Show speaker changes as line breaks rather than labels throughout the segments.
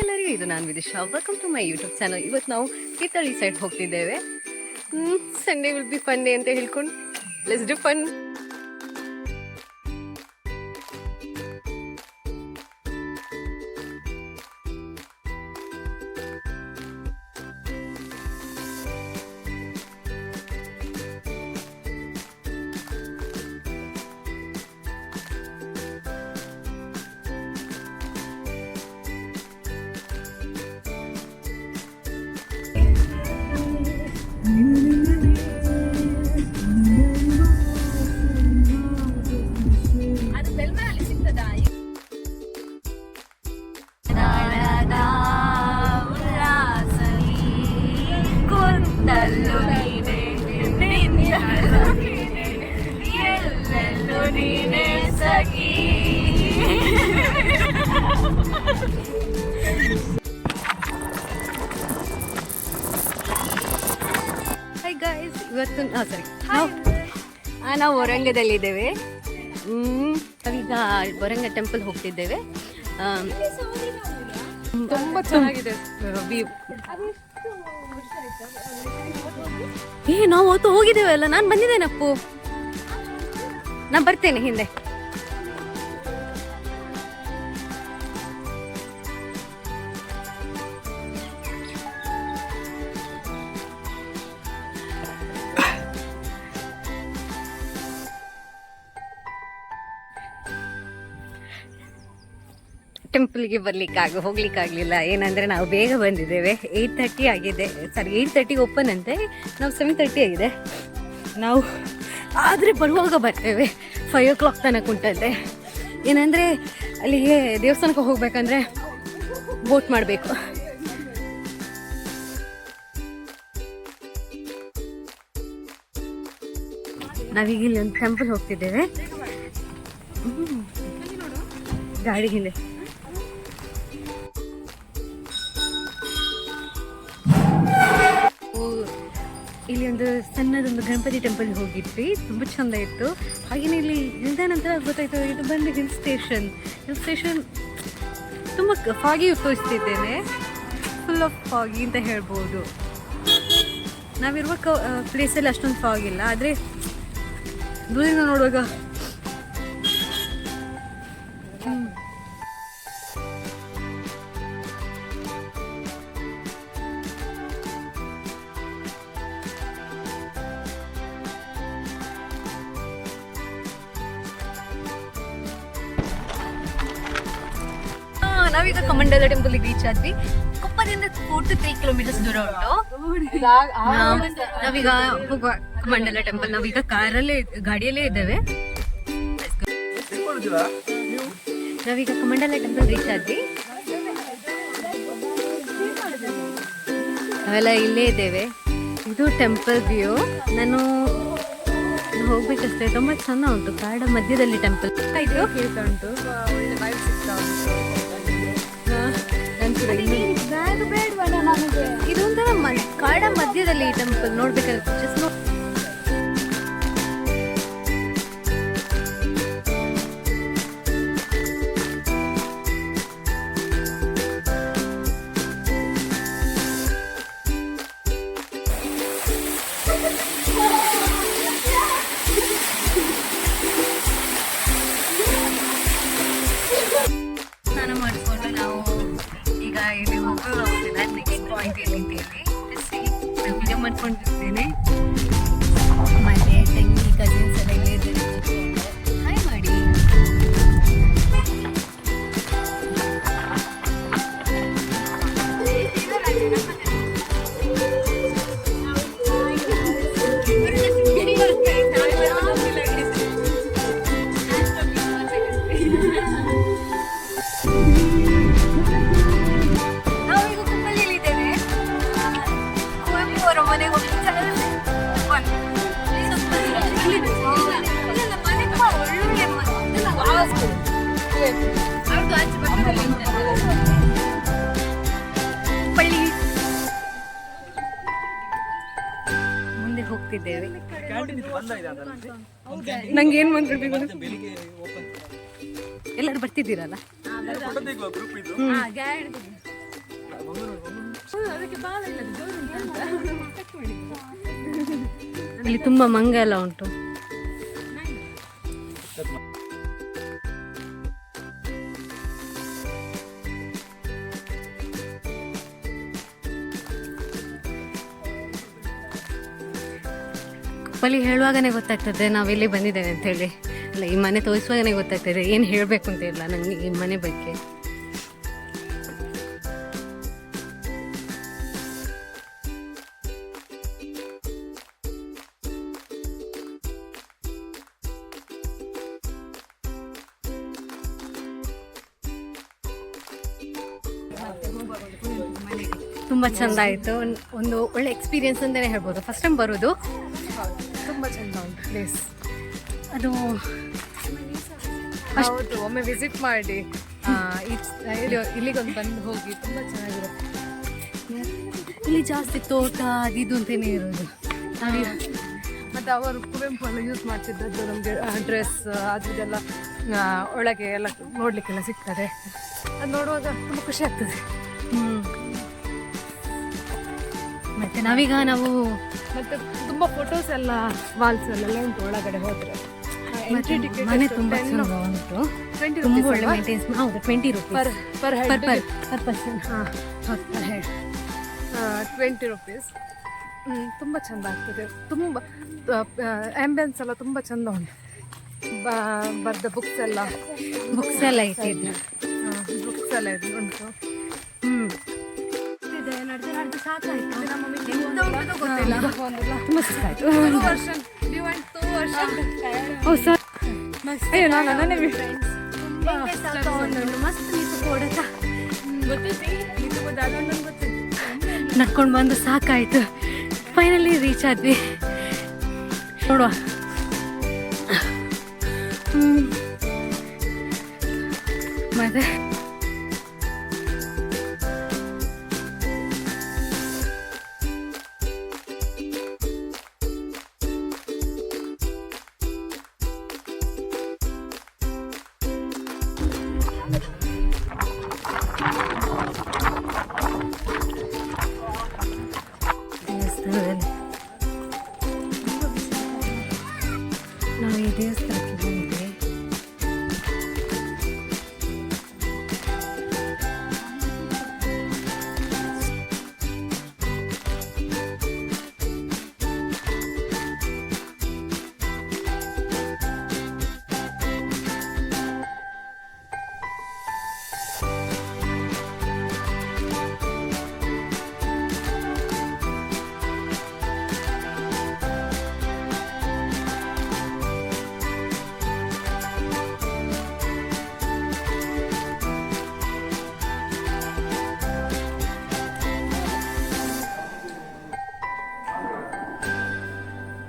ಎಲ್ಲರಿಗೂ ಇದು ನಾನು Vidisha. Welcome to my YouTube channel. ಇವತ್ತು ನಾವು ತೀರ್ಥಹಳ್ಳಿ ಸೈಡ್ ಹೋಗ್ತಿದ್ದೇವೆ. Sunday will be fun day ಅಂತ ಹೇಳ್ಕೊಂಡು let's do fun. Hi guys, ಇವತ್ತು ನಾವು ಹೊರಂಗದಲ್ಲಿದ್ದೇವೆ. ನಾವೀಗ ಹೊರಂಗ ಟೆಂಪಲ್ ಹೋಗ್ತಿದ್ದೇವೆ. ತುಂಬ ಚೆನ್ನಾಗಿದೆ ವ್ಯೂ. ನಾವು ಅವತ್ತು ಹೋಗಿದ್ದೇವಲ್ಲ, ನಾನು ಬಂದಿದ್ದೇನಪ್ಪು, ನಾನು ಬರ್ತೇನೆ ಹಿಂದೆ. ಟೆಂಪಲ್ಗೆ ಹೋಗ್ಲಿಕ್ಕಾಗಲಿಲ್ಲ. ಏನಂದರೆ ನಾವು ಬೇಗ ಬಂದಿದ್ದೇವೆ. 8:30 ಆಗಿದೆ. 8:30 ಓಪನ್ ಅಂತೆ, ನಾವು 7:30 ಆಗಿದೆ. ನಾವು ಆದರೆ ಬರುವಾಗ ಬರ್ತೇವೆ 5 o'clock ತನಕ ಉಂಟಂತೆ. ಏನಂದರೆ ಅಲ್ಲಿಗೆ ದೇವಸ್ಥಾನಕ್ಕೆ ಹೋಗ್ಬೇಕಂದ್ರೆ ಬೋಟ್ ಮಾಡಬೇಕು. ನಾವೀಗ ಇಲ್ಲಿ ಒಂದು ಟೆಂಪಲ್ ಹೋಗ್ತಿದ್ದೇವೆ. ಗಾಡಿ ಹಿಂದೆ ಇಲ್ಲಿ ಒಂದು ಸಣ್ಣದೊಂದು ಗಣಪತಿ ಟೆಂಪಲ್ ಹೋಗಿದ್ವಿ. ತುಂಬ ಚೆಂದ ಇತ್ತು. ಹಾಗೆಯೇ ಇಲ್ಲಿ ಇಳಿದ ನಂತರ ಗೊತ್ತಾಯ್ತು ಇದು ಬಂದು ಹಿಲ್ ಸ್ಟೇಷನ್ ತುಂಬ ಫಾಗಿ ತೋರಿಸ್ತಿದ್ದೇನೆ. ಫುಲ್ ಆಫ್ ಫಾಗಿ ಅಂತ ಹೇಳ್ಬೋದು. ನಾವಿರುವ ಪ್ಲೇಸಲ್ಲಿ ಅಷ್ಟೊಂದು ಫಾಗ್ ಇಲ್ಲ, ಆದರೆ ದೂರದಿಂದ ನೋಡುವಾಗ ನಾವೀಗ ಕಮಂಡಲ ಟೆಂಪಲ್ ರೀಚ್ ಆದ್ವಿ. ಕೊಪ್ಪದಿಂದ 4-3 kilometers ದೂರ ಉಂಟು. ನಾವೀಗ ಹೋಗುವ ಕಮಂಡಲ ಟೆಂಪಲ್. ನಾವೀಗ ಗಾಡಿಯಲ್ಲೇ ಇದ್ದೇವೆ. ನಾವೀಗ ಕಮಂಡಲ ಟೆಂಪಲ್ ರೀಚ್ ಆದ್ವಿ. ನಾವೆಲ್ಲ ಇಲ್ಲೇ ಇದ್ದೇವೆ. ಇದು ಟೆಂಪಲ್ ವ್ಯೂ. ನಾನು ಹೋಗ್ಬೇಕಷ್ಟೇ. ತುಂಬ ಚೆಂದ ಉಂಟು. ಕಾಡ ಮಧ್ಯದಲ್ಲಿ ಟೆಂಪಲ್ ಆಯ್ತು. ಹೇಳ್ತಾ ಉಂಟು, ಒಳ್ಳೆ ವೈಬ್ ಸಿಗ್ತಾ ಉಂಟು. ಇದೊಂಥರ ಕಾಡ ಮಧ್ಯದಲ್ಲಿ ಟೆಂಪಲ್ ನೋಡ್ಬೇಕಾದ್ರೆ ಜಸ್ಟ್ ಸ್ನಾನ ಮಾಡಿಕೊಂಡು ನಾವು ಈಗ ಇಲ್ಲಿ ಹೋಗೋದಿಲ್ಲ. ನೆಕ್ಸ್ಟ್ ಪಾಯಿಂಟ್ ಎಲ್ಲಿದ್ದೇವೆ ವಿಡಿಯೋ ಮಾಡ್ಕೊಂಡಿರ್ತೇನೆ. ಮತ್ತೆ ತಂಗಿ ಕಸಿನ್ಸ್ ಎಲ್ಲ ಇಲ್ಲೇ ಇದ್ದೇವೆ. ಹಾಯ್ ಮಾಡಿ. ಮುಂದೆ ಹೋಗ್ತಿದ್ದೇವೆ. ನಂಗೆ ಏನ್ ಮಾತಾಡ್ಬೇಕು, ಎಲ್ಲರೂ ಬರ್ತಿದ್ದೀರಲ್ಲ. ಇಲ್ಲಿ ತುಂಬಾ ಮಂಗ ಎಲ್ಲ ಉಂಟು. ಕುಪ್ಪಲಿ ಹೇಳುವಾಗನೇ ಗೊತ್ತಾಗ್ತದೆ ನಾವೆಲ್ಲಿ ಬಂದಿದ್ದೇವೆ ಅಂತ ಹೇಳಿ. ಅಲ್ಲ, ಈ ಮನೆ ತೋರಿಸುವಾಗನೇ ಗೊತ್ತಾಗ್ತದೆ ಏನು ಹೇಳಬೇಕು ಅಂತ ಇಲ್ಲ ನನಗೆ ಈ ಮನೆ ಬಗ್ಗೆ. ತುಂಬ ಚೆಂದ ಆಯಿತು. ಒಂದು ಒಳ್ಳೆ ಎಕ್ಸ್ಪೀರಿಯನ್ಸ್ ಅಂತಲೇ ಹೇಳ್ಬೋದು. ಫಸ್ಟ್ ಟೈಮ್ ಬರೋದು,
ತುಂಬ ಚೆಂದ ಉಂಟು ಪ್ಲೇಸ್.
ಅದು
ಹೌದು, ಒಮ್ಮೆ ವಿಸಿಟ್ ಮಾಡಿ ಇಲ್ಲಿಗೊಂದು ಬಂದು ಹೋಗಿ, ತುಂಬ ಚೆನ್ನಾಗಿರುತ್ತೆ.
ಇಲ್ಲಿ ಜಾಸ್ತಿ ತೋಟ ಅದು ಇದು ಅಂತಲೇ ಇರೋದು.
ಮತ್ತು ಅವರು ಕುವೆಂಪು ಎಲ್ಲ ಯೂಸ್ ಮಾಡ್ತಿದ್ದದ್ದು ನಮಗೆ ಡ್ರೆಸ್ ಅದು ಇದೆಲ್ಲ ಒಳಗೆ ಎಲ್ಲ ನೋಡಲಿಕ್ಕೆಲ್ಲ ಸಿಗ್ತದೆ. ಅದು ನೋಡುವಾಗ ತುಂಬ ಖುಷಿ ಆಗ್ತದೆ.
ಮತ್ತು ನಾವೀಗ ನಾವು
ಮತ್ತು ತುಂಬ ಫೋಟೋಸ್ ಎಲ್ಲ ವಾಲ್ಸ್ ಎಲ್ಲ ಉಂಟು ಒಳಗಡೆ ಹೋದರೆ.
ಮನೆ ತುಂಬ ಚೆಂದ ಉಂಟು, ತುಂಬ ಒಳ್ಳೆ ಮೇಂಟೆನ್ಸ್. ಹೌದು, 20 ರೂಪೀಸ್
ಪರ್
ಪರ್ಸನ್.
ಹಾಂ, ಪರ್ ಹೆಡ್ 20 ರೂಪೀಸ್. ತುಂಬ ಚೆಂದ ಆಗ್ತದೆ. ತುಂಬ ಆ್ಯಂಬಿಯನ್ಸ್ ಎಲ್ಲ ತುಂಬ ಚೆಂದ ಉಂಟು. ಬರ್ದ ಬುಕ್ಸ್ ಎಲ್ಲ
ಇಟ್ಟಿದ್ದು,
ಬುಕ್ಸ್ ಎಲ್ಲ ಇದು ಉಂಟು.
ನಡೆದು ಸಾಕಾಯ್ತು.
ಗೊತ್ತಿಲ್ಲ,
ತುಂಬ ಸಾಕಾಯ್ತು.
2 ವರ್ಷ
ನಡ್ಕೊಂಡು ಬಂದು ಸಾಕಾಯ್ತು. ಫೈನಲಿ ರೀಚ್ ಆದ್ವಿ. ನೋಡುವ, ಮತ್ತೆ ನಾವು ಈ ದೇವಸ್ಥಾನಕ್ಕೆ ಬಂದಿದ್ವಿ.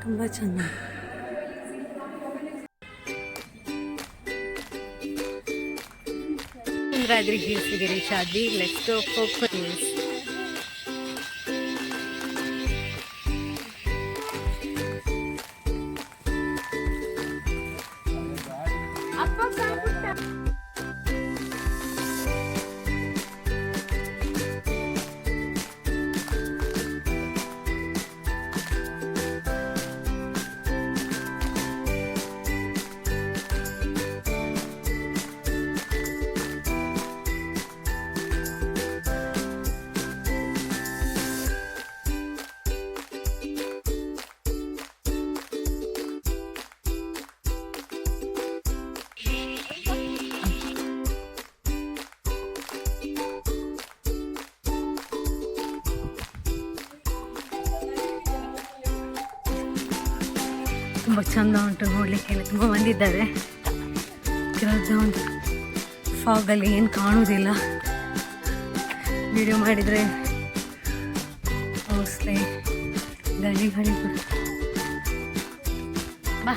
ತುಂಬ ಚೆನ್ನಾಗಿ ಇಂದ್ರಾದ್ರಿ ಹಿಲ್ಸ್ಗೆ ರೀಚ್ ಆದ್ವಿ. Let's go for hills. ತುಂಬ ಚೆಂದ ಉಂಟು ನೋಡಲಿಕ್ಕೆ. ತುಂಬ ಬಂದಿದ್ದಾರೆ. ಕೆಲವು ಒಂದು ಫಾಗಲ್ಲಿ ಏನು ಕಾಣುವುದಿಲ್ಲ. ವಿಡಿಯೋ ಮಾಡಿದರೆ ಮೋಸ್ಟ್ಲಿ ಗಾಳಿ ಕೂಡ ಬಾ.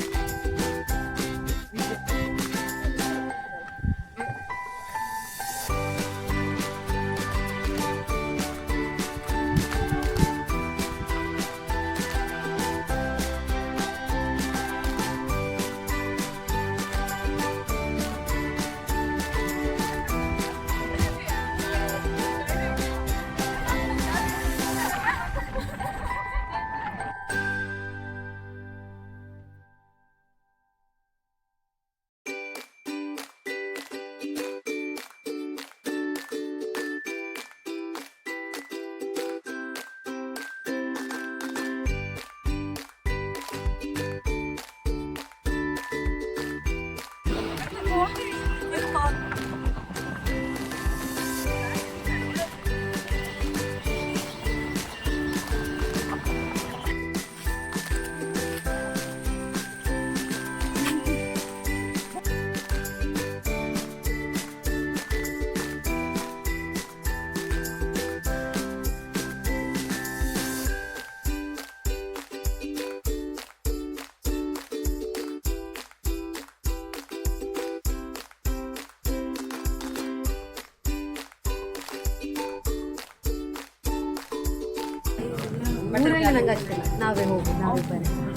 ಊರಲ್ಲಿ ನಂಗೆ ಆಗ್ತಿಲ್ಲ, ನಾವೇ ಹೋಗಿ ನಾವೇ ಬನ್ನಿ.